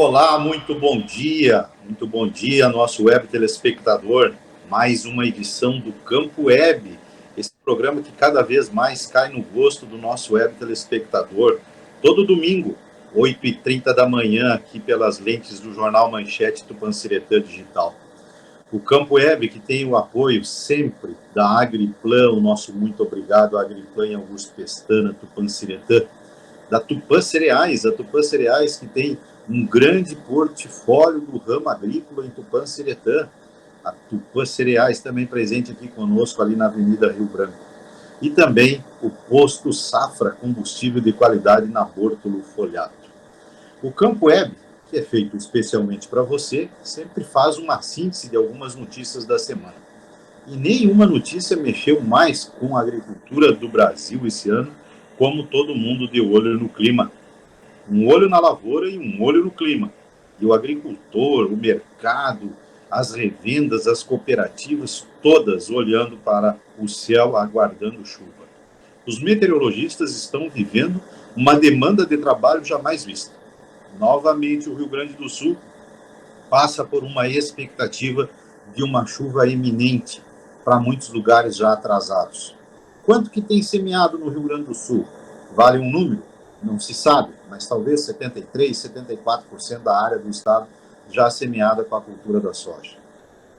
Olá, muito bom dia, nosso web telespectador. Mais uma edição do Campo Web, esse programa que cada vez mais cai no gosto do nosso web telespectador. Todo domingo, 8h30 da manhã, aqui pelas lentes do Jornal Manchete Tupanciretã Digital. O Campo Web, que tem o apoio sempre da Agriplan, o nosso muito obrigado, Agriplan e Augusto Pestana, Tupanciretã, da Tupã Cereais, a Tupã Cereais que tem um grande portfólio do ramo agrícola em Tupanciretã, a Tupã Cereais também presente aqui conosco ali na Avenida Rio Branco. E também o Posto Safra, combustível de qualidade na Bórtolo Folhato. O Campo Web, que é feito especialmente para você, sempre faz uma síntese de algumas notícias da semana. E nenhuma notícia mexeu mais com a agricultura do Brasil esse ano, como todo mundo de olho no clima. Um olho na lavoura e um olho no clima. E o agricultor, o mercado, as revendas, as cooperativas, todas olhando para o céu, aguardando chuva. Os meteorologistas estão vivendo uma demanda de trabalho jamais vista. Novamente, o Rio Grande do Sul passa por uma expectativa de uma chuva iminente para muitos lugares já atrasados. Quanto que tem semeado no Rio Grande do Sul? Vale um número? Não se sabe, mas talvez 73%, 74% da área do estado já semeada com a cultura da soja.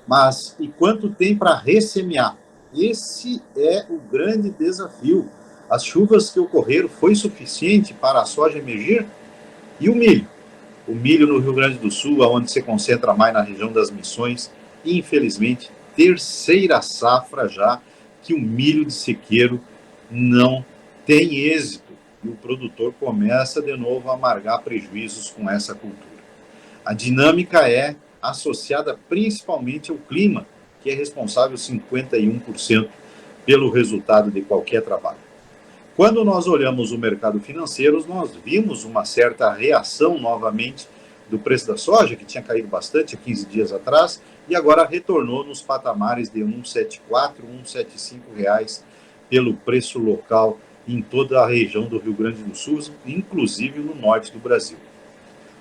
Mas e quanto tem para ressemear? Esse é o grande desafio. As chuvas que ocorreram foi suficiente para a soja emergir? E o milho? O milho no Rio Grande do Sul, onde se concentra mais na região das Missões, infelizmente, terceira safra já que o milho de sequeiro não tem êxito e o produtor começa de novo a amargar prejuízos com essa cultura. A dinâmica é associada principalmente ao clima, que é responsável 51% pelo resultado de qualquer trabalho. Quando nós olhamos o mercado financeiro, nós vimos uma certa reação novamente do preço da soja, que tinha caído bastante há 15 dias atrás, e agora retornou nos patamares de R$ 1,74, R$ 1,75 reais pelo preço local em toda a região do Rio Grande do Sul, inclusive no norte do Brasil.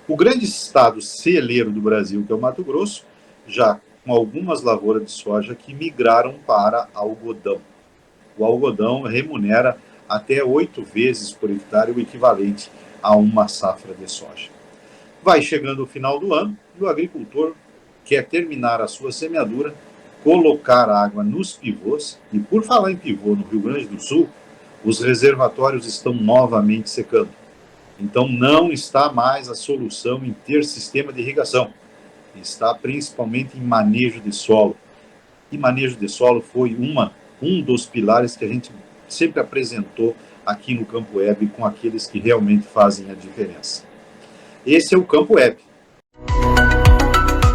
O grande estado celeiro do Brasil, que é o Mato Grosso, já com algumas lavouras de soja que migraram para algodão. O algodão remunera até 8 vezes por hectare, o equivalente a uma safra de soja. Vai chegando o final do ano e o agricultor quer terminar a sua semeadura, colocar água nos pivôs, e por falar em pivô no Rio Grande do Sul, os reservatórios estão novamente secando. Então não está mais a solução em ter sistema de irrigação, está principalmente em manejo de solo. E manejo de solo foi um dos pilares que a gente sempre apresentou aqui no Campo Web com aqueles que realmente fazem a diferença. Esse é o Campo Web.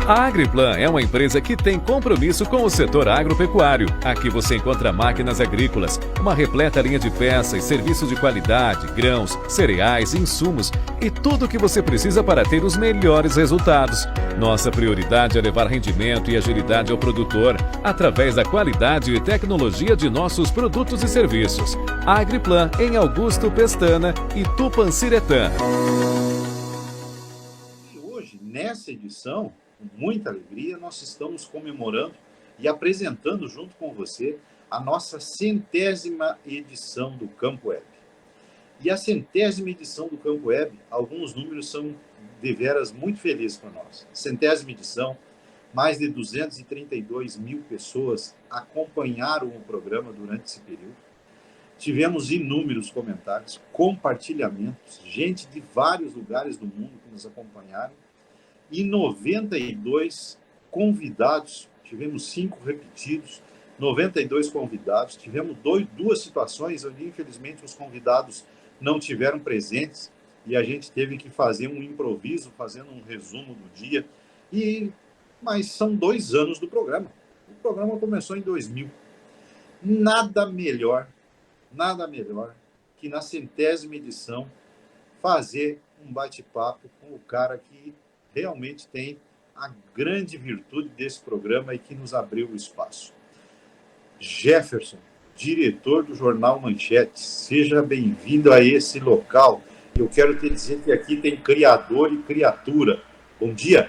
A Agriplan é uma empresa que tem compromisso com o setor agropecuário. Aqui você encontra máquinas agrícolas, uma repleta linha de peças, serviços de qualidade, grãos, cereais, insumos e tudo o que você precisa para ter os melhores resultados. Nossa prioridade é levar rendimento e agilidade ao produtor através da qualidade e tecnologia de nossos produtos e serviços. A Agriplan em Augusto Pestana e Tupanciretã. E hoje, nessa edição, com muita alegria, nós estamos comemorando e apresentando junto com você a nossa 100ª edição do Campo Web. E a 100ª edição do Campo Web, alguns números são deveras muito felizes para nós. 100ª edição, mais de 232 mil pessoas acompanharam o programa durante esse período. Tivemos inúmeros comentários, compartilhamentos, gente de vários lugares do mundo que nos acompanharam, e 92 convidados, tivemos 5 repetidos, 92 convidados, tivemos duas situações onde infelizmente os convidados não tiveram presentes e a gente teve que fazer um improviso, fazendo um resumo do dia, mas são 2 anos do programa. O programa começou em 2000. Nada melhor que na 100ª edição fazer um bate-papo com o cara que realmente tem a grande virtude desse programa e que nos abriu o espaço. Jefferson, diretor do Jornal Manchete, seja bem-vindo a esse local. Eu quero te dizer que aqui tem criador e criatura. Bom dia.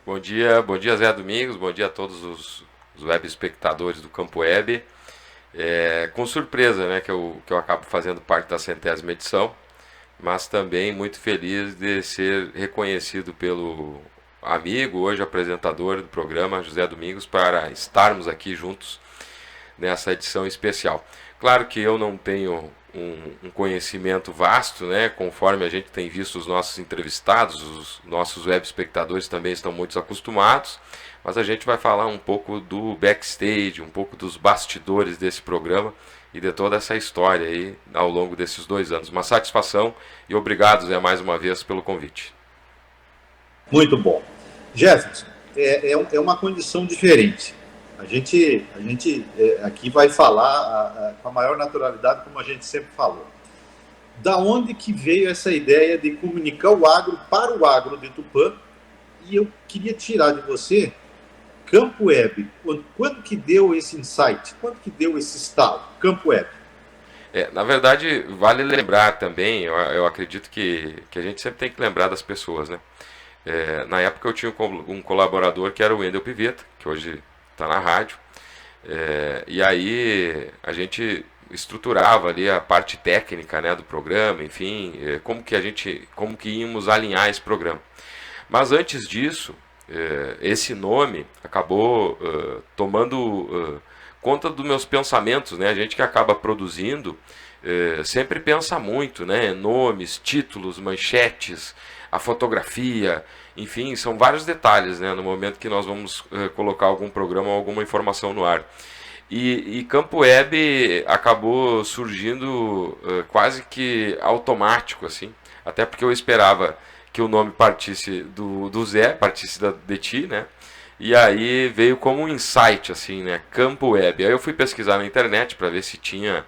Bom dia Zé Domingos, bom dia a todos os web espectadores do Campo Web. Com surpresa, né, que eu acabo fazendo parte da 100ª edição, mas também muito feliz de ser reconhecido pelo amigo, hoje apresentador do programa, José Domingos, para estarmos aqui juntos nessa edição especial. Claro que eu não tenho um conhecimento vasto, né, conforme a gente tem visto os nossos entrevistados, os nossos web espectadores também estão muito acostumados, mas a gente vai falar um pouco do backstage, um pouco dos bastidores desse programa e de toda essa história aí ao longo desses 2 anos. Uma satisfação e obrigado, Zé, mais uma vez pelo convite. Muito bom. Jefferson, é uma condição diferente. A gente aqui vai falar com a maior naturalidade, como a gente sempre falou. Da onde que veio essa ideia de comunicar o agro para o agro de Tupã? E eu queria tirar de você, Campo Web, quando que deu esse insight? Quando que deu esse estalo? Campo Web. Na verdade, vale lembrar também, eu acredito que a gente sempre tem que lembrar das pessoas, né? Na época eu tinha um colaborador que era o Wendel Pivetta, que hoje está na rádio, e aí a gente estruturava ali a parte técnica, né, do programa, enfim, como que íamos alinhar esse programa. Mas antes disso, esse nome acabou tomando conta dos meus pensamentos, né? A gente que acaba produzindo sempre pensa muito, né? Nomes, títulos, manchetes, a fotografia, enfim, são vários detalhes, né, no momento que nós vamos colocar algum programa ou alguma informação no ar. E Campo Web acabou surgindo quase que automático, assim, até porque eu esperava que o nome partisse do Zé, partisse de ti, né? E aí veio como um insight, assim, né? Campo Web. Aí eu fui pesquisar na internet para ver se tinha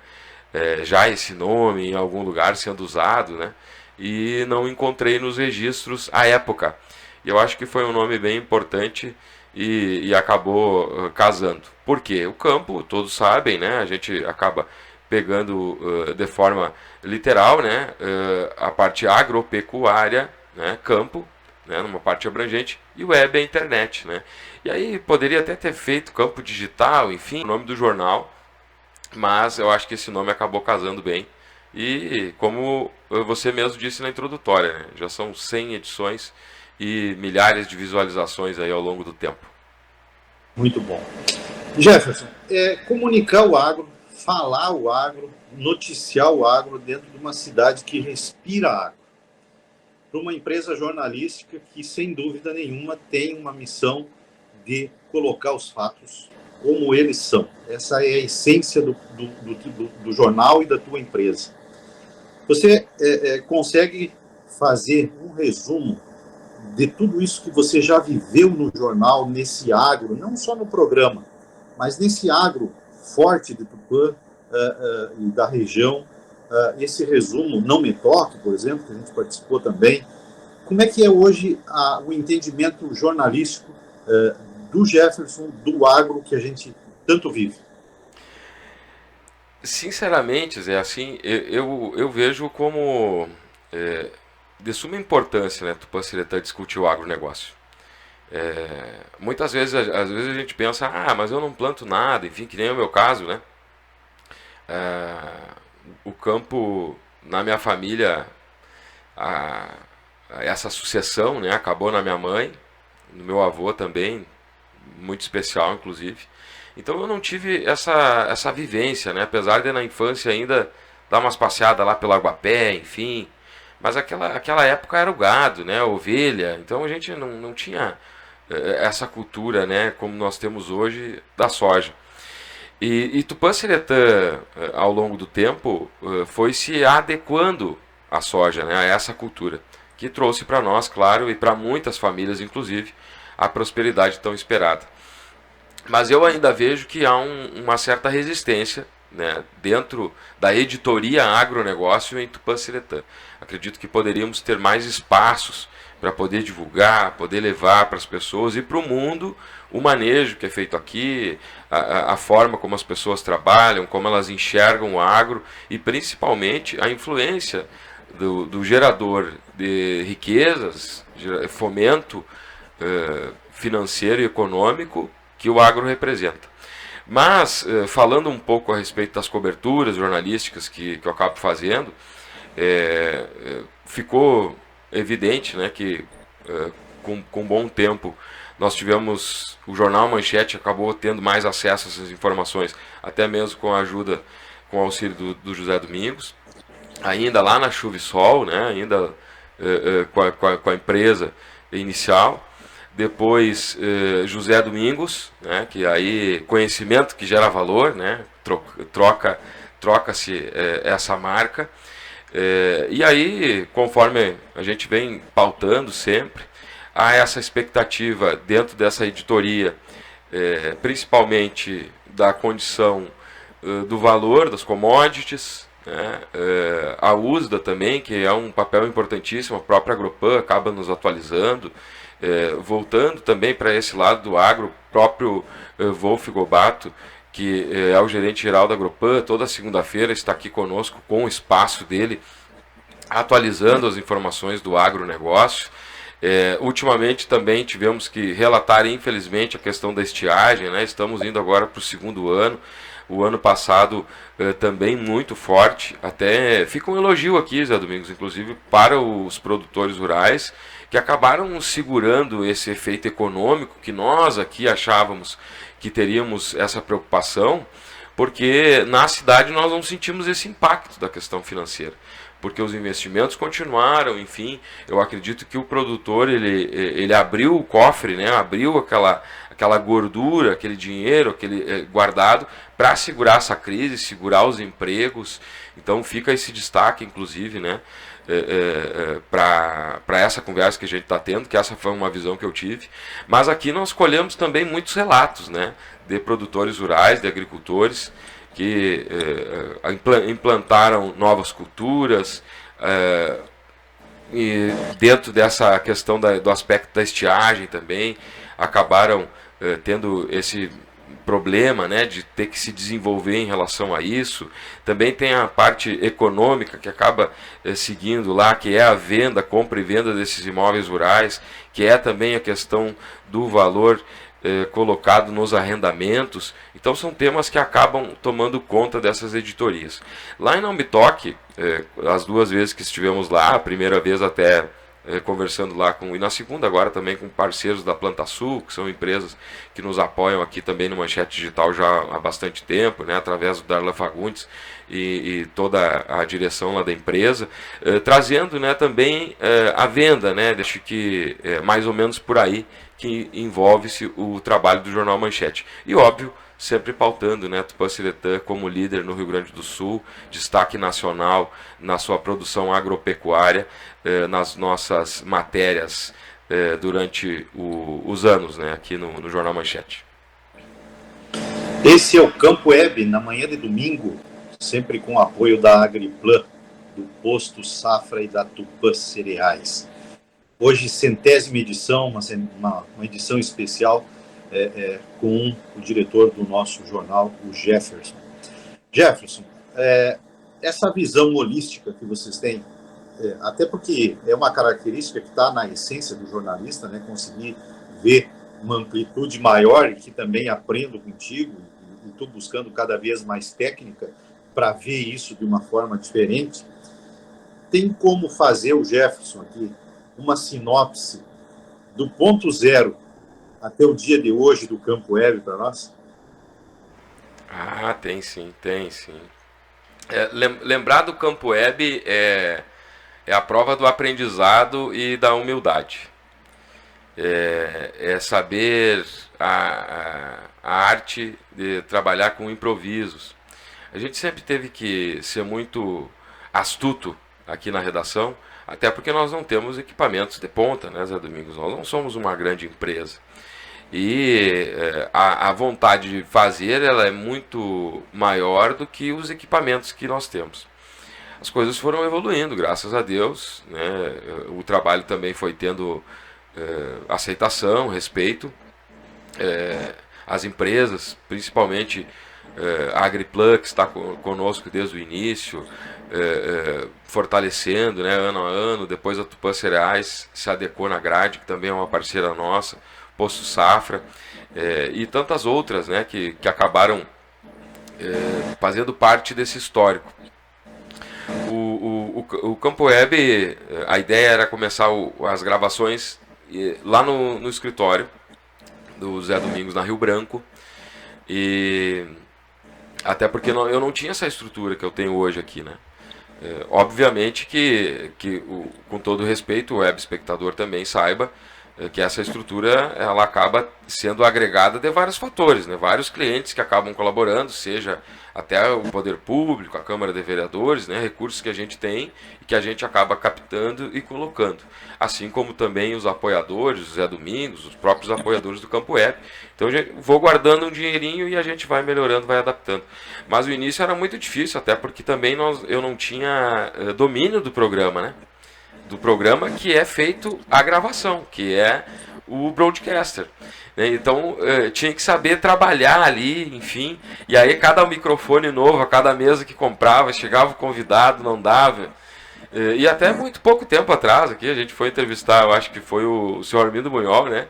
já esse nome em algum lugar sendo usado, né? E não encontrei nos registros à época. E eu acho que foi um nome bem importante e acabou casando. Por quê? O campo, todos sabem, né? A gente acaba pegando de forma literal, né? A parte agropecuária, né? Campo, né? Numa parte abrangente, e web é a internet, né? E aí poderia até ter feito campo digital, enfim, o nome do jornal, mas eu acho que esse nome acabou casando bem. E como você mesmo disse na introdutória, né? Já são 100 edições e milhares de visualizações aí ao longo do tempo. Muito bom. Jefferson, comunicar o agro, falar o agro, noticiar o agro dentro de uma cidade que respira agro. Para uma empresa jornalística que, sem dúvida nenhuma, tem uma missão de colocar os fatos como eles são. Essa é a essência do jornal e da tua empresa. Você consegue fazer um resumo de tudo isso que você já viveu no jornal, nesse agro, não só no programa, mas nesse agro forte de Tupã e da região, esse resumo, Não Me Toque, por exemplo, que a gente participou também. Como é que é hoje o entendimento jornalístico do Jefferson, do agro que a gente tanto vive? Sinceramente, Zé, assim, eu vejo como de suma importância, né, Tupã-Siretã discutir o agronegócio. Muitas vezes, às vezes a gente pensa, mas eu não planto nada, enfim, que nem é o meu caso, né? O campo, na minha família, essa sucessão, né, acabou na minha mãe, no meu avô também, muito especial, inclusive. Então eu não tive essa vivência, né? Apesar de na infância ainda dar umas passeadas lá pelo Aguapé, enfim. Mas aquela época era o gado, né? A ovelha. Então a gente não tinha essa cultura, né? Como nós temos hoje da soja. E Tupã-Siretã, ao longo do tempo, foi se adequando à soja, né? A essa cultura. Que trouxe para nós, claro, e para muitas famílias, inclusive, a prosperidade tão esperada. Mas eu ainda vejo que há uma certa resistência, né, dentro da editoria agronegócio em Tupã-Siretã. Acredito que poderíamos ter mais espaços para poder divulgar, poder levar para as pessoas e para o mundo o manejo que é feito aqui, a forma como as pessoas trabalham, como elas enxergam o agro e principalmente a influência do gerador de riquezas, fomento financeiro e econômico que o agro representa. Mas, falando um pouco a respeito das coberturas jornalísticas que eu acabo fazendo, ficou evidente, né, que com bom tempo nós tivemos, o jornal Manchete acabou tendo mais acesso a essas informações, até mesmo com a ajuda, com o auxílio do José Domingos, ainda lá na Chuva e Sol, né, ainda com a empresa inicial. Depois José Domingos, né, que aí conhecimento que gera valor, né, troca-se essa marca. E aí, conforme a gente vem pautando sempre, há essa expectativa dentro dessa editoria, principalmente da condição do valor das commodities, né, a USDA também, que é um papel importantíssimo, a própria Agropan acaba nos atualizando, voltando também para esse lado do agro, o próprio Wolf Gobato, que é o gerente geral da Agropan, toda segunda-feira está aqui conosco com o espaço dele, atualizando as informações do agronegócio. Ultimamente também tivemos que relatar, infelizmente, a questão da estiagem, né? Estamos indo agora para o segundo ano. O ano passado também muito forte. Até fica um elogio aqui, Zé Domingos, inclusive para os produtores rurais, que acabaram segurando esse efeito econômico que nós aqui achávamos que teríamos essa preocupação, porque na cidade nós não sentimos esse impacto da questão financeira, porque os investimentos continuaram, enfim, eu acredito que o produtor ele abriu o cofre, né, abriu aquela gordura, aquele dinheiro, aquele guardado para segurar essa crise, segurar os empregos. Então fica esse destaque, inclusive, né, para essa conversa que a gente está tendo, que essa foi uma visão que eu tive. Mas aqui nós colhemos também muitos relatos, né, de produtores rurais, de agricultores, que implantaram novas culturas, e dentro dessa questão do aspecto da estiagem também, acabaram tendo esse problema, né, de ter que se desenvolver em relação a isso. Também tem a parte econômica que acaba seguindo lá, que é a venda, compra e venda desses imóveis rurais, que é também a questão do valor colocado nos arrendamentos. Então são temas que acabam tomando conta dessas editorias. Lá em Não Me Toque, as duas vezes que estivemos lá, a primeira vez até conversando lá e na segunda agora também com parceiros da Planta Sul, que são empresas que nos apoiam aqui também no Manchete Digital já há bastante tempo, né, através do Darlan Fagundes e toda a direção lá da empresa, trazendo, né, também a venda, né, deixo que mais ou menos por aí que envolve-se o trabalho do Jornal Manchete. E óbvio, sempre pautando, né, Tupã-Ciretã como líder no Rio Grande do Sul, destaque nacional na sua produção agropecuária, nas nossas matérias durante os anos, né, aqui no Jornal Manchete. Esse é o Campo Web, na manhã de domingo, sempre com o apoio da Agriplan, do Posto Safra e da Tupã Cereais. Hoje, 100ª edição, uma edição especial com o diretor do nosso jornal, o Jefferson. Jefferson, essa visão holística que vocês têm, até porque é uma característica que está na essência do jornalista, né, conseguir ver uma amplitude maior, e que também aprendo contigo, e estou buscando cada vez mais técnica para ver isso de uma forma diferente. Tem como fazer, o Jefferson aqui, uma sinopse do ponto zero até o dia de hoje do Campo Web para nós? Ah, tem sim. Lembrar do Campo Web é a prova do aprendizado e da humildade. É saber a arte de trabalhar com improvisos. A gente sempre teve que ser muito astuto aqui na redação, até porque nós não temos equipamentos de ponta, né, Zé Domingos? Nós não somos uma grande empresa. E a vontade de fazer ela é muito maior do que os equipamentos que nós temos. As coisas foram evoluindo, graças a Deus, né? O trabalho também foi tendo aceitação, respeito. As empresas, principalmente A AgriPlux está conosco desde o início, fortalecendo, né, ano a ano. Depois a Tupã Cereais se adequou na grade, que também é uma parceira nossa, Poço Safra, e tantas outras, né, que acabaram fazendo parte desse histórico. O Campo Web, a ideia era começar as gravações lá no escritório do Zé Domingos, na Rio Branco, e até porque eu não tinha essa estrutura que eu tenho hoje aqui, né? Obviamente que com todo respeito, o web espectador também saiba que essa estrutura ela acaba sendo agregada de vários fatores, né? Vários clientes que acabam colaborando, seja até o poder público, a Câmara de Vereadores, né? Recursos que a gente tem e que a gente acaba captando e colocando. Assim como também os apoiadores, o Zé Domingos, os próprios apoiadores do Campo Web. Então eu vou guardando um dinheirinho e a gente vai melhorando, vai adaptando. Mas o início era muito difícil, até porque também eu não tinha domínio do programa, né? Do programa que é feito a gravação, que é o broadcaster. Então tinha que saber trabalhar ali, enfim. E aí cada microfone novo, a cada mesa que comprava, chegava o convidado, não dava. E até muito pouco tempo atrás aqui a gente foi entrevistar, eu acho que foi o senhor Armindo Munhol, né?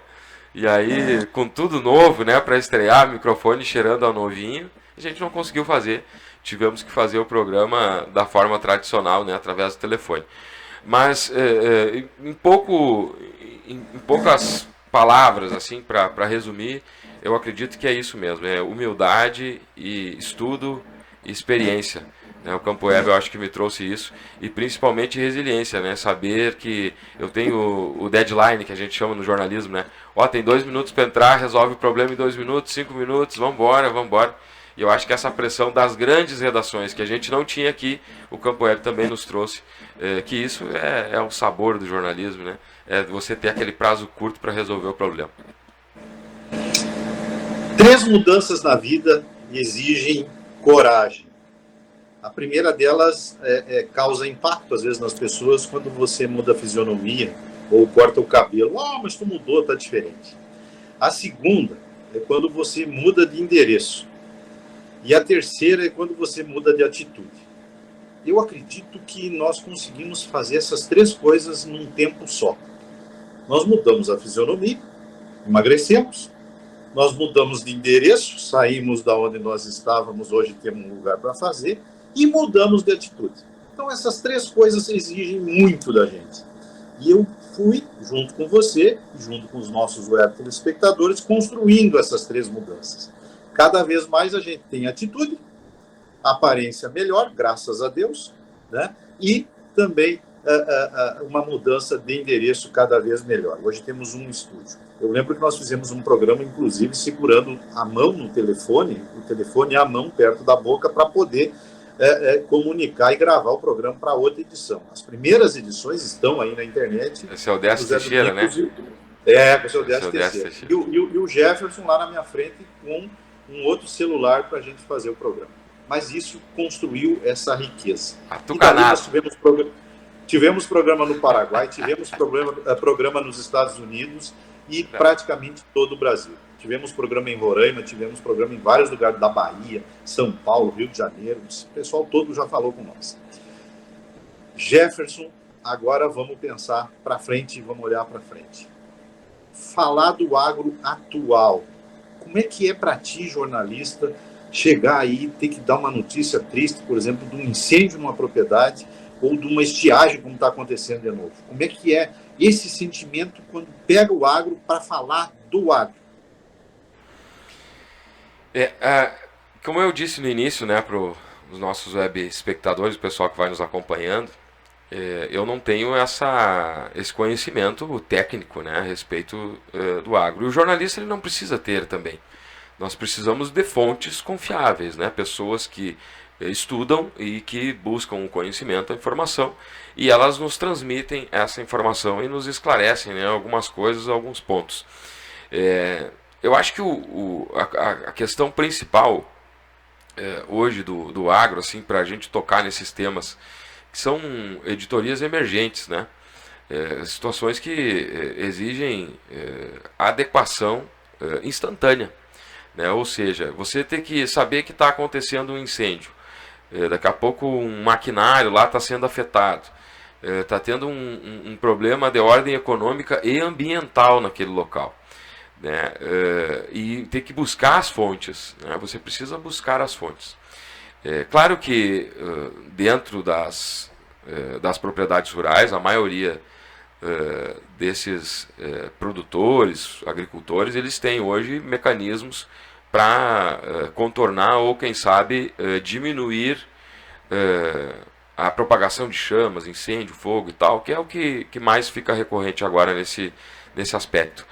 E aí com tudo novo, né, para estrear, microfone cheirando ao novinho, a gente não conseguiu fazer. Tivemos que fazer o programa da forma tradicional, né, através do telefone. Mas em poucas palavras, assim, para resumir, eu acredito que é isso mesmo, é humildade e estudo e experiência, né? O Campo Web eu acho que me trouxe isso, e principalmente resiliência, né? Saber que eu tenho o deadline, que a gente chama no jornalismo, né? Tem 2 minutos para entrar, resolve o problema em 2 minutos, 5 minutos, vambora. E eu acho que essa pressão das grandes redações, que a gente não tinha aqui, o Campo Web também nos trouxe, que isso é o sabor do jornalismo, né? É você ter aquele prazo curto para resolver o problema. 3 mudanças na vida exigem coragem. A primeira delas causa impacto, às vezes, nas pessoas, quando você muda a fisionomia ou corta o cabelo. Mas tu mudou, tá diferente. A segunda é quando você muda de endereço. E a terceira é quando você muda de atitude. Eu acredito que nós conseguimos fazer essas 3 coisas num tempo só. Nós mudamos a fisionomia, emagrecemos, nós mudamos de endereço, saímos da onde nós estávamos, hoje temos um lugar para fazer, e mudamos de atitude. Então essas 3 coisas exigem muito da gente. E eu fui, junto com você, junto com os nossos web telespectadores, construindo essas 3 mudanças. Cada vez mais a gente tem atitude, aparência melhor, graças a Deus, né? E também uma mudança de endereço cada vez melhor. Hoje temos um estúdio. Eu lembro que nós fizemos um programa, inclusive, segurando a mão no telefone, o telefone à mão perto da boca, para poder comunicar e gravar o programa para outra edição. As primeiras edições estão aí na internet. Esse é o Décio Teixeira, né? Com o seu Décio Teixeira. E o Jefferson lá na minha frente com um outro celular para a gente fazer o programa. Mas isso construiu essa riqueza. E daí nós tivemos programa no Paraguai, tivemos programa nos Estados Unidos e praticamente todo o Brasil. Tivemos programa em Roraima, tivemos programa em vários lugares da Bahia, São Paulo, Rio de Janeiro. O pessoal todo já falou com nós. Jefferson, agora vamos pensar para frente, vamos olhar para frente. Falar do agro atual. Como é que é para ti, jornalista, chegar aí e ter que dar uma notícia triste, por exemplo, de um incêndio numa propriedade ou de uma estiagem, como está acontecendo de novo? Como é que é esse sentimento quando pega o agro para falar do agro? Como eu disse no início, né, para os nossos web espectadores, o pessoal que vai nos acompanhando, eu não tenho esse conhecimento técnico, né, a respeito do agro. E o jornalista ele não precisa ter também. Nós precisamos de fontes confiáveis, né, pessoas que estudam e que buscam o conhecimento, a informação, e elas nos transmitem essa informação e nos esclarecem, né, algumas coisas, alguns pontos. Eu acho que a questão principal hoje do agro, assim, para a gente tocar nesses temas, que são editorias emergentes, né? Situações que exigem adequação instantânea. né? Ou seja, você tem que saber que está acontecendo um incêndio. Daqui a pouco um maquinário lá está sendo afetado. Está tendo um problema de ordem econômica e ambiental naquele local. Né? E tem que buscar as fontes. Né? Você precisa buscar as fontes. Claro que dentro das propriedades rurais, a maioria desses produtores, agricultores, eles têm hoje mecanismos para contornar ou, quem sabe, diminuir a propagação de chamas, incêndio, fogo e tal, que é o que mais fica recorrente agora nesse aspecto.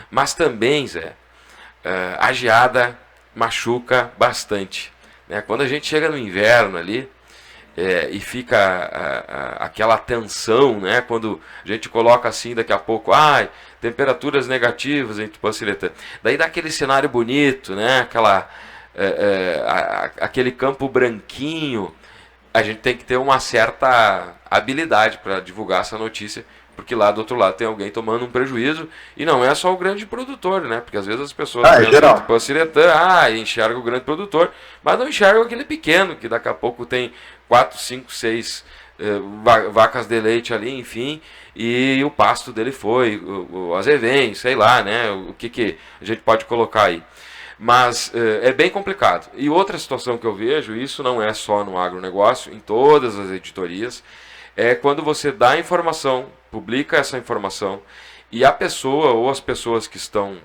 Mas também, Zé, a geada machuca bastante. Né? Quando a gente chega no inverno ali, e fica aquela tensão, né? Quando a gente coloca assim, daqui a pouco, temperaturas negativas em Tupanciretã. Daí dá aquele cenário bonito, né? Aquele campo branquinho. A gente tem que ter uma certa habilidade para divulgar essa notícia, porque lá do outro lado tem alguém tomando um prejuízo, e não é só o grande produtor, né? Porque às vezes as pessoas geral. Tupanciretã, enxergam o grande produtor, mas não enxergam aquele pequeno, que daqui a pouco tem 4, 5, 6 vacas de leite ali, enfim, e o pasto dele foi, o azevém, sei lá, né? O que a gente pode colocar aí. Mas é bem complicado. E outra situação que eu vejo, isso não é só no agronegócio, em todas as editorias, é quando você dá a informação, publica essa informação, e a pessoa ou as pessoas que estão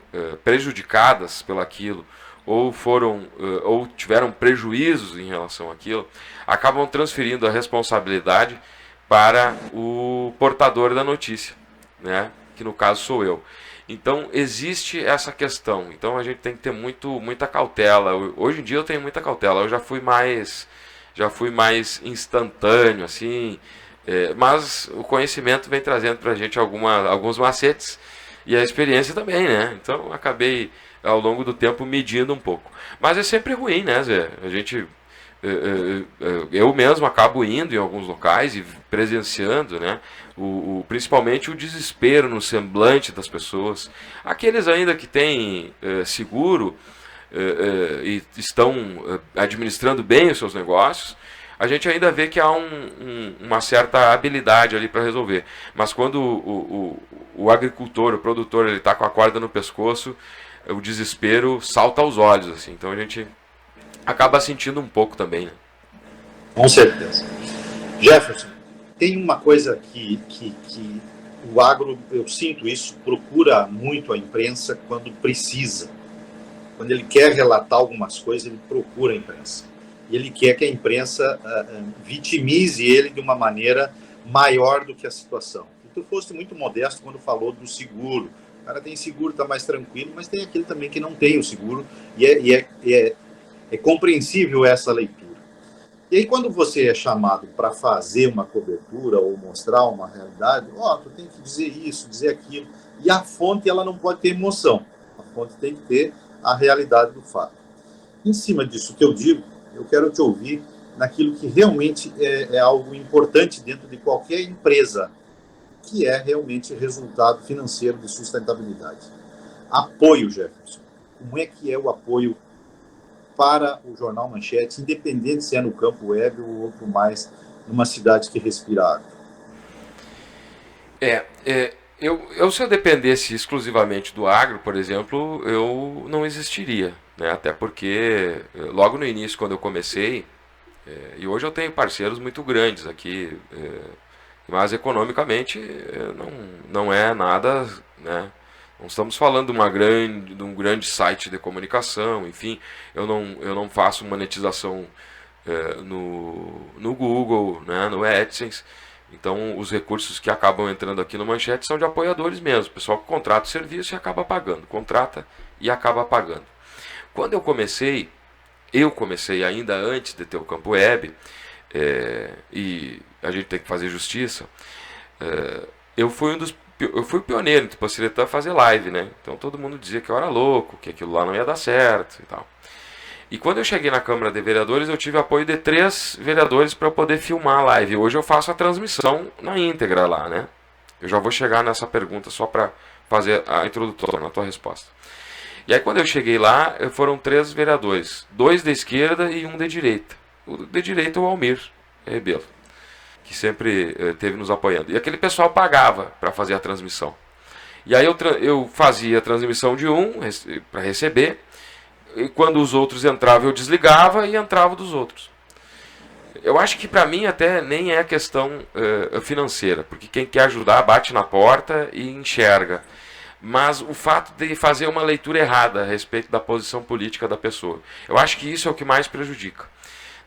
prejudicadas pelaquilo, ou tiveram prejuízos em relação àquilo, acabam transferindo a responsabilidade para o portador da notícia, né? Que no caso sou eu. Então existe essa questão. Então a gente tem que ter muita cautela. Hoje em dia eu tenho muita cautela. Eu já fui mais mais instantâneo, assim. Mas o conhecimento vem trazendo para a gente alguns macetes e a experiência também, né? Então acabei ao longo do tempo medindo um pouco. Mas é sempre ruim, né, Zé? A gente eu mesmo acabo indo em alguns locais e presenciando, né, principalmente o desespero no semblante das pessoas. Aqueles ainda que têm seguro e estão administrando bem os seus negócios, a gente ainda vê que há uma certa habilidade ali para resolver. Mas quando o agricultor, o produtor, ele está com a corda no pescoço, o desespero salta aos olhos, assim. Então a gente acaba sentindo um pouco também, né? Com certeza. Jefferson, tem uma coisa que o agro, eu sinto isso, procura muito a imprensa quando precisa. Quando ele quer relatar algumas coisas, ele procura a imprensa. E ele quer que a imprensa vitimize ele de uma maneira maior do que a situação. E tu foste muito modesto quando falou do seguro. O cara tem seguro, está mais tranquilo, mas tem aquele também que não tem o seguro, e é compreensível essa leitura. E aí, quando você é chamado para fazer uma cobertura ou mostrar uma realidade, tu tem que dizer isso, dizer aquilo, e a fonte ela não pode ter emoção, a fonte tem que ter a realidade do fato. Em cima disso que eu digo, eu quero te ouvir naquilo que realmente é algo importante dentro de qualquer empresa, que é realmente resultado financeiro de sustentabilidade. Apoio, Jefferson. Como é que é o apoio para o Jornal Manchetes, independente se é no campo web ou outro mais, numa cidade que respira água? Se eu dependesse exclusivamente do agro, por exemplo, eu não existiria, né? Até porque logo no início, quando eu comecei, e hoje eu tenho parceiros muito grandes aqui, mas economicamente não é nada, né? Não estamos falando de um grande site de comunicação, enfim, eu não faço monetização no Google, né, no AdSense. Então os recursos que acabam entrando aqui no Manchete são de apoiadores mesmo, pessoal que contrata o serviço e acaba pagando, contrata e acaba pagando. Quando eu comecei ainda antes de ter o Campo Web, e a gente tem que fazer justiça, eu fui pioneiro em Tupanciretã a fazer live, né? Então todo mundo dizia que eu era louco, que aquilo lá não ia dar certo e tal. E quando eu cheguei na Câmara de Vereadores, eu tive apoio de 3 vereadores para poder filmar a live. Hoje eu faço a transmissão na íntegra lá, né? Eu já vou chegar nessa pergunta só para fazer a introdutória na tua resposta. E aí quando eu cheguei lá, foram 3 vereadores, 2 da esquerda e 1 da direita. O da direita é o Almir Rebelo, que sempre esteve nos apoiando. E aquele pessoal pagava para fazer a transmissão. E aí eu fazia a transmissão de um para receber, e quando os outros entravam eu desligava e entrava dos outros. Eu acho que para mim até nem é questão financeira, porque quem quer ajudar bate na porta e enxerga. Mas o fato de fazer uma leitura errada a respeito da posição política da pessoa. Eu acho que isso é o que mais prejudica.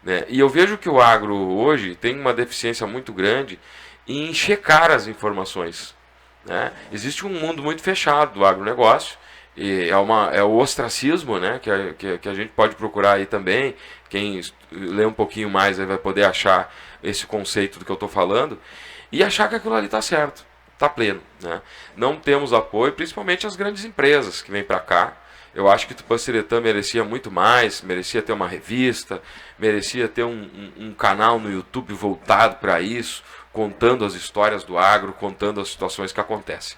Né? E eu vejo que o agro hoje tem uma deficiência muito grande em checar as informações. Né? Existe um mundo muito fechado do agronegócio, e é o ostracismo, né? que a gente pode procurar aí também. Quem lê um pouquinho mais vai poder achar esse conceito do que eu estou falando, e achar que aquilo ali está certo. Está pleno. Né? Não temos apoio, principalmente as grandes empresas que vêm para cá. Eu acho que Tupanciretã merecia muito mais, merecia ter uma revista, merecia ter um canal no YouTube voltado para isso, contando as histórias do agro, contando as situações que acontecem.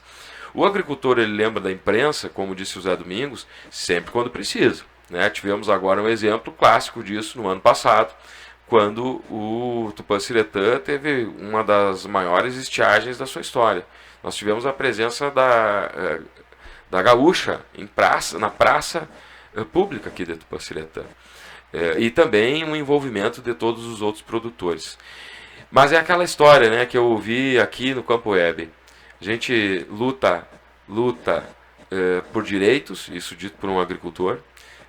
O agricultor, ele lembra da imprensa, como disse o Zé Domingos, sempre quando precisa. Né? Tivemos agora um exemplo clássico disso no ano passado, quando o Tupanciretã teve uma das maiores estiagens da sua história. Nós tivemos a presença da Gaúcha na praça pública aqui de Tupanciretã. E também um envolvimento de todos os outros produtores. Mas é aquela história, né, que eu ouvi aqui no Campo Web. A gente luta por direitos, isso dito por um agricultor.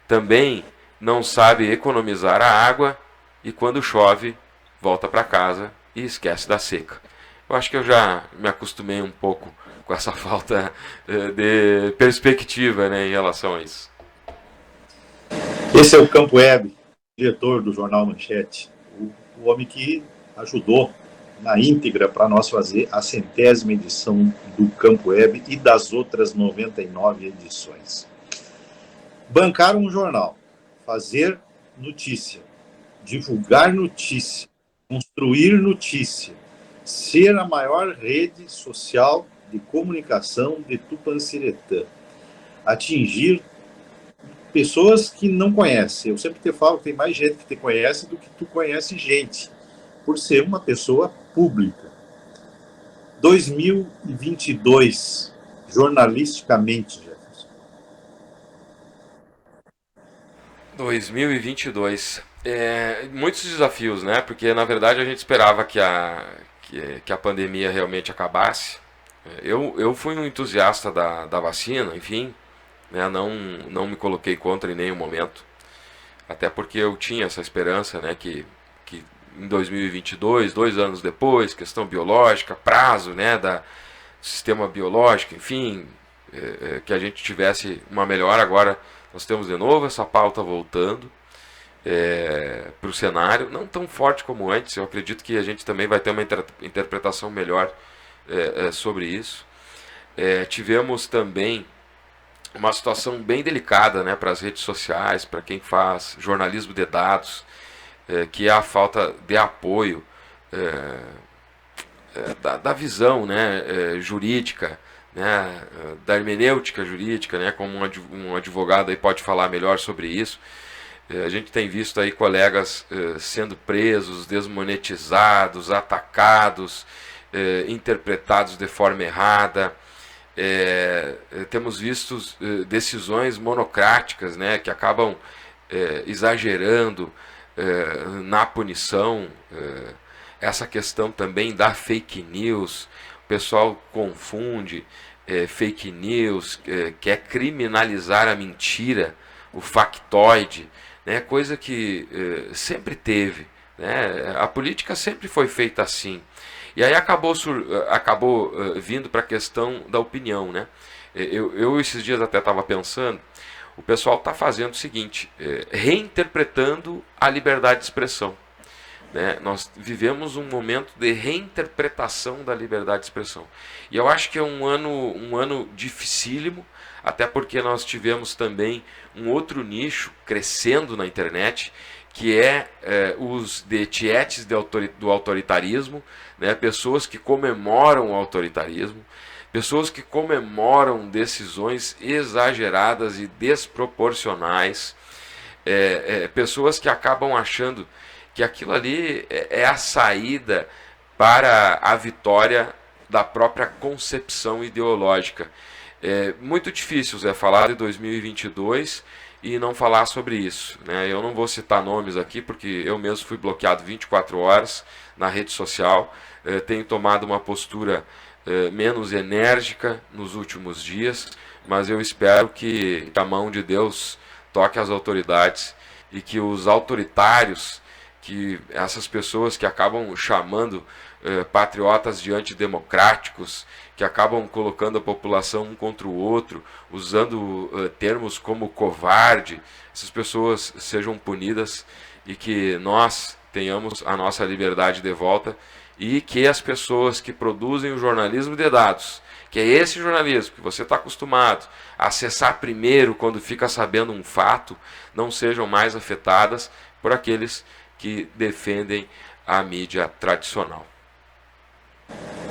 Também não sabe economizar a água, e quando chove, volta para casa e esquece da seca. Eu acho que eu já me acostumei um pouco com essa falta de perspectiva, né, em relação a isso. Esse é o Campo Web, diretor do Jornal Manchete, o homem que ajudou na íntegra para nós fazer a 100ª edição do Campo Web e das outras 99 edições. Bancar um jornal, fazer notícia, divulgar notícia, construir notícia, ser a maior rede social de comunicação de Tupanciretã, atingir pessoas que não conhecem. Eu sempre te falo que tem mais gente que te conhece do que tu conhece gente, por ser uma pessoa pública. 2022, jornalisticamente, Jefferson. 2022. Muitos desafios, né? Porque, na verdade, a gente esperava que a pandemia realmente acabasse. Eu fui um entusiasta da vacina, enfim, né? Não me coloquei contra em nenhum momento. Até porque eu tinha essa esperança, né? Que em 2022, 2 anos depois, questão biológica, prazo, né? Do sistema biológico, enfim, que a gente tivesse uma melhora. Agora nós temos de novo essa pauta voltando para o cenário, não tão forte como antes. Eu acredito que a gente também vai ter uma interpretação melhor sobre isso. Tivemos também uma situação bem delicada, né, para as redes sociais, para quem faz jornalismo de dados, que é a falta de apoio da visão, né, jurídica, né, da hermenêutica jurídica, né, como um advogado aí pode falar melhor sobre isso. A gente tem visto aí colegas sendo presos, desmonetizados, atacados, interpretados de forma errada. Temos visto decisões monocráticas, né, que acabam exagerando na punição. Essa questão também da fake news, o pessoal confunde fake news, quer criminalizar a mentira, o factoide, né, coisa que sempre teve, né, a política sempre foi feita assim. E aí acabou vindo para a questão da opinião, né? Eu esses dias até estava pensando, o pessoal está fazendo o seguinte, reinterpretando a liberdade de expressão. Né? Nós vivemos um momento de reinterpretação da liberdade de expressão. E eu acho que é um ano dificílimo, até porque nós tivemos também um outro nicho crescendo na internet, que os de tietes do autoritarismo, né? Pessoas que comemoram o autoritarismo, pessoas que comemoram decisões exageradas e desproporcionais, pessoas que acabam achando que aquilo ali é a saída para a vitória da própria concepção ideológica. É muito difícil, Zé, falar de 2022 e não falar sobre isso, né? Eu não vou citar nomes aqui, porque eu mesmo fui bloqueado 24 horas na rede social, tenho tomado uma postura menos enérgica nos últimos dias, mas eu espero que a mão de Deus toque as autoridades e que os autoritários, que essas pessoas que acabam chamando patriotas de antidemocráticos, que acabam colocando a população um contra o outro, usando termos como covarde, essas pessoas sejam punidas e que nós tenhamos a nossa liberdade de volta e que as pessoas que produzem o jornalismo de dados, que é esse jornalismo que você está acostumado a acessar primeiro quando fica sabendo um fato, não sejam mais afetadas por aqueles que defendem a mídia tradicional.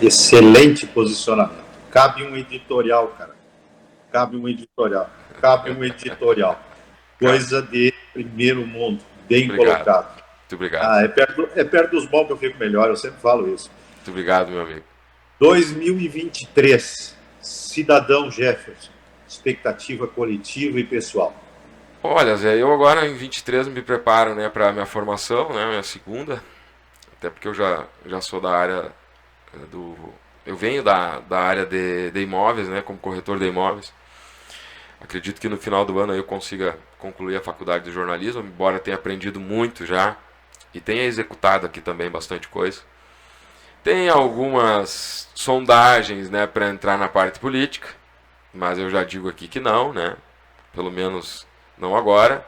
Excelente posicionamento. Cabe um editorial, cara. Cabe um editorial. Coisa de primeiro mundo. Bem Obrigado. colocado. Muito obrigado. É perto dos bons que eu fico melhor, eu sempre falo isso. Muito obrigado, meu amigo. 2023, cidadão Jefferson, expectativa coletiva e pessoal. Olha, Zé, eu agora em 23 me preparo, né, para a minha formação, né, minha segunda, até porque eu já sou da área eu venho da área de imóveis, né, como corretor de imóveis. Acredito que no final do ano eu consiga concluir a faculdade de jornalismo, embora tenha aprendido muito já e tenha executado aqui também bastante coisa. Tem algumas sondagens, né, para entrar na parte política, mas eu já digo aqui que não, né, pelo menos não agora.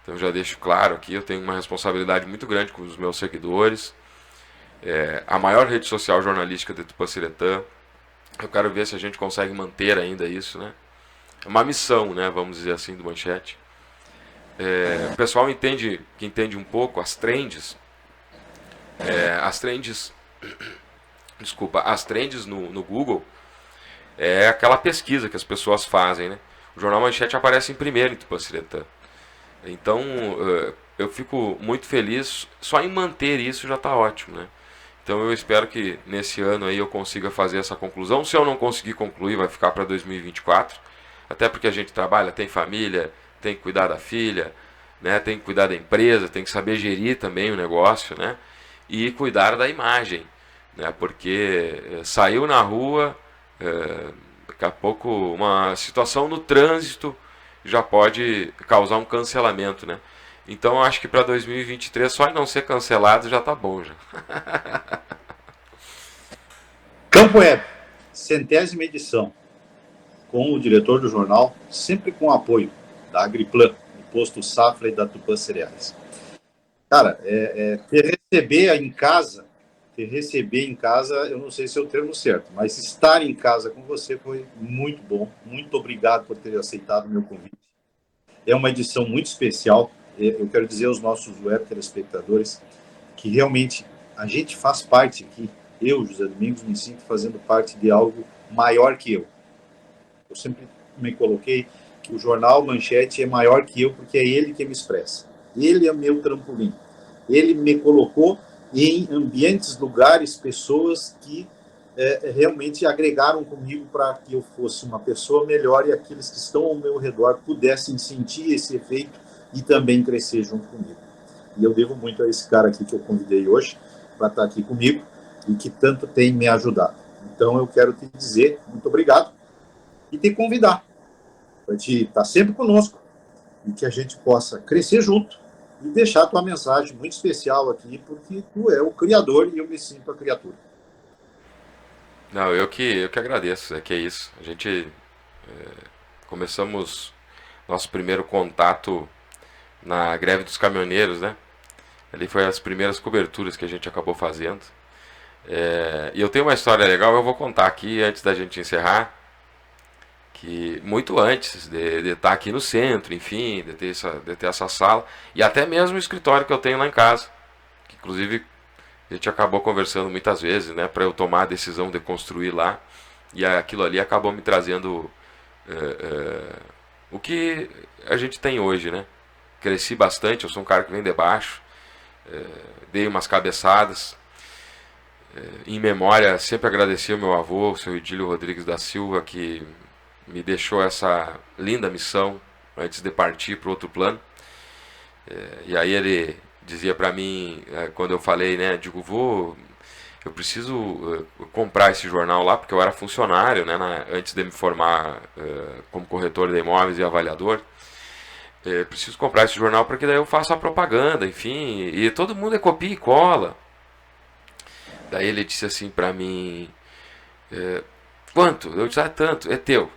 Então já deixo claro aqui, eu tenho uma responsabilidade muito grande com os meus seguidores. A maior rede social jornalística de Tupanciretã. Eu quero ver se a gente consegue manter ainda isso, né? É uma missão, né, vamos dizer assim, do Manchete. O pessoal que entende um pouco as trends. As trends no Google é aquela pesquisa que as pessoas fazem, né? O Jornal Manchete aparece em primeiro em Tupanciretã. Então, eu fico muito feliz. Só em manter isso já está ótimo, né? Então eu espero que nesse ano aí eu consiga fazer essa conclusão. Se eu não conseguir concluir, vai ficar para 2024. Até porque a gente trabalha, tem família, tem que cuidar da filha, né? Tem que cuidar da empresa, tem que saber gerir também o negócio, né? E cuidar da imagem, né? Porque saiu na rua, daqui a pouco uma situação no trânsito já pode causar um cancelamento, né? Então eu acho que para 2023 só em não ser cancelado já tá bom já. Campo Web, 100ª edição, com o diretor do jornal, sempre com apoio da Agriplan, do Posto Safra e da Tupã Cereais. Cara, receber em casa, eu não sei se é o termo certo, mas estar em casa com você foi muito bom. Muito obrigado por ter aceitado o meu convite. É uma edição muito especial. Eu quero dizer aos nossos web telespectadores que realmente a gente faz parte aqui. Eu, José Domingos, me sinto fazendo parte de algo maior que eu. Eu sempre me coloquei que o jornal Manchete é maior que eu porque é ele que me expressa. Ele é meu trampolim. Ele me colocou em ambientes, lugares, pessoas que realmente agregaram comigo para que eu fosse uma pessoa melhor e aqueles que estão ao meu redor pudessem sentir esse efeito e também crescer junto comigo. E eu devo muito a esse cara aqui que eu convidei hoje para estar aqui comigo e que tanto tem me ajudado. Então eu quero te dizer muito obrigado e te convidar para te estar sempre conosco e que a gente possa crescer junto e deixar a tua mensagem muito especial aqui, porque tu é o criador e eu me sinto a criatura. Não, eu que agradeço, que é isso. A gente começamos nosso primeiro contato na greve dos caminhoneiros, né? Ali foi as primeiras coberturas que a gente acabou fazendo. E eu tenho uma história legal, eu vou contar aqui antes da gente encerrar, que muito antes de estar aqui no centro, enfim, de ter essa sala, e até mesmo o escritório que eu tenho lá em casa, que inclusive a gente acabou conversando muitas vezes, né, para eu tomar a decisão de construir lá. E aquilo ali acabou me trazendo o que a gente tem hoje, né? Cresci bastante, eu sou um cara que vem de baixo, dei umas cabeçadas. Em memória, sempre agradeci ao meu avô, o seu Idílio Rodrigues da Silva, que me deixou essa linda missão antes de partir para o outro plano. E aí ele dizia para mim, quando eu falei, né, digo, vô, eu preciso comprar esse jornal lá, porque eu era funcionário, né, antes de me formar como corretor de imóveis e avaliador. Preciso comprar esse jornal porque daí eu faço a propaganda, enfim, e todo mundo é copia e cola. Daí ele disse assim para mim, quanto? Eu disse, tanto, é teu.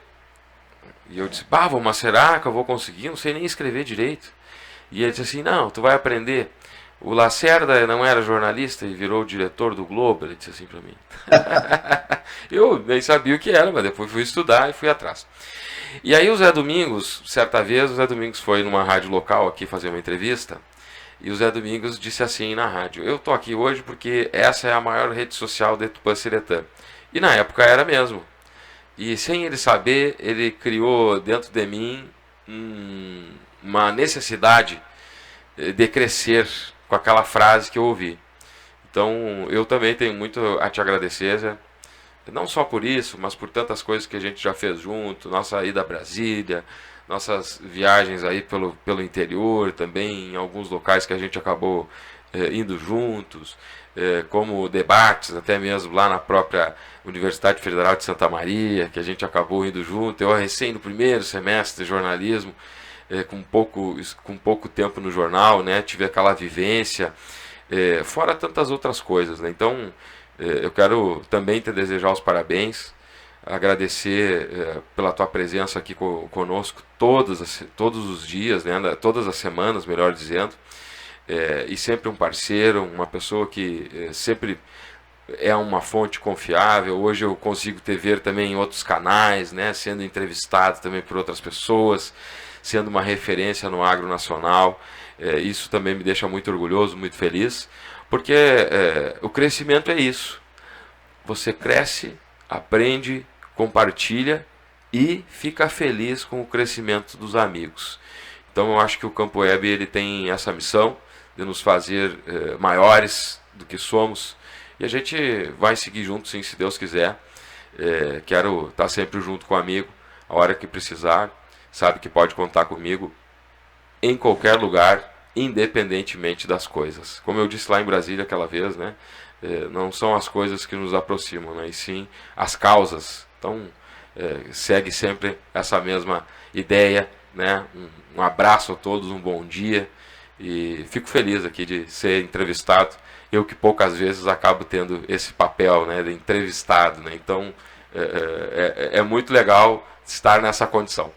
E eu disse, mas será que eu vou conseguir? Não sei nem escrever direito. E ele disse assim, não, tu vai aprender. O Lacerda não era jornalista e virou diretor do Globo, ele disse assim para mim. Eu nem sabia o que era, mas depois fui estudar e fui atrás. E aí o Zé Domingos, certa vez, o Zé Domingos foi numa rádio local aqui fazer uma entrevista, e o Zé Domingos disse assim na rádio, eu tô aqui hoje porque essa é a maior rede social de Tupã-Seretã. E na época era mesmo. E sem ele saber, ele criou dentro de mim uma necessidade de crescer com aquela frase que eu ouvi. Então eu também tenho muito a te agradecer, Zé. Não só por isso, mas por tantas coisas que a gente já fez junto, nossa ida a Brasília, nossas viagens aí pelo interior, também em alguns locais que a gente acabou indo juntos, como debates, até mesmo lá na própria Universidade Federal de Santa Maria, que a gente acabou indo junto. Eu recém no primeiro semestre de jornalismo, com pouco tempo no jornal, né, tive aquela vivência, fora tantas outras coisas, né? Então, eu quero também te desejar os parabéns, agradecer pela tua presença aqui conosco todos os dias, né, todas as semanas, melhor dizendo, e sempre um parceiro, uma pessoa que sempre é uma fonte confiável. Hoje eu consigo te ver também em outros canais, né, sendo entrevistado também por outras pessoas, sendo uma referência no agro nacional. Isso também me deixa muito orgulhoso, muito feliz, porque o crescimento é isso. Você cresce, aprende, compartilha e fica feliz com o crescimento dos amigos. Então eu acho que o Campo Web ele tem essa missão de nos fazer maiores do que somos, e a gente vai seguir junto, sim, se Deus quiser. Quero estar sempre junto com o amigo, a hora que precisar, sabe que pode contar comigo em qualquer lugar, independentemente das coisas. Como eu disse lá em Brasília aquela vez, né? Não são as coisas que nos aproximam, né, e sim as causas. Então, segue sempre essa mesma ideia, né? Um abraço a todos, um bom dia, e fico feliz aqui de ser entrevistado. Eu que poucas vezes acabo tendo esse papel, né, de entrevistado, né? Então, é muito legal estar nessa condição.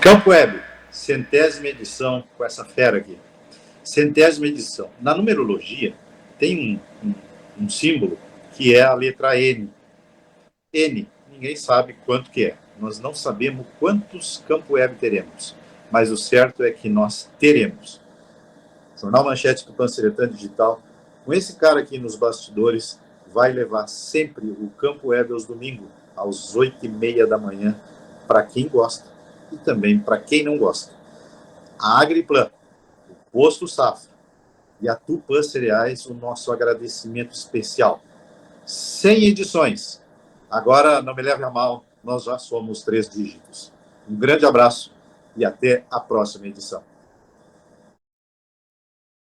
Campo Web, 100ª edição com essa fera aqui. 100ª edição. Na numerologia, tem um símbolo que é a letra N. N, ninguém sabe quanto que é. Nós não sabemos quantos Campo Web teremos, mas o certo é que nós teremos. Jornal Manchete Tupã-Seretã Digital, com esse cara aqui nos bastidores, vai levar sempre o Campo Web aos domingos, às 8h30 da manhã, para quem gosta e também para quem não gosta. A Agriplan, o Posto Safra e a Tupã Cereais, o nosso agradecimento especial. 100 edições. Agora, não me leve a mal, nós já somos 3 dígitos. Um grande abraço e até a próxima edição.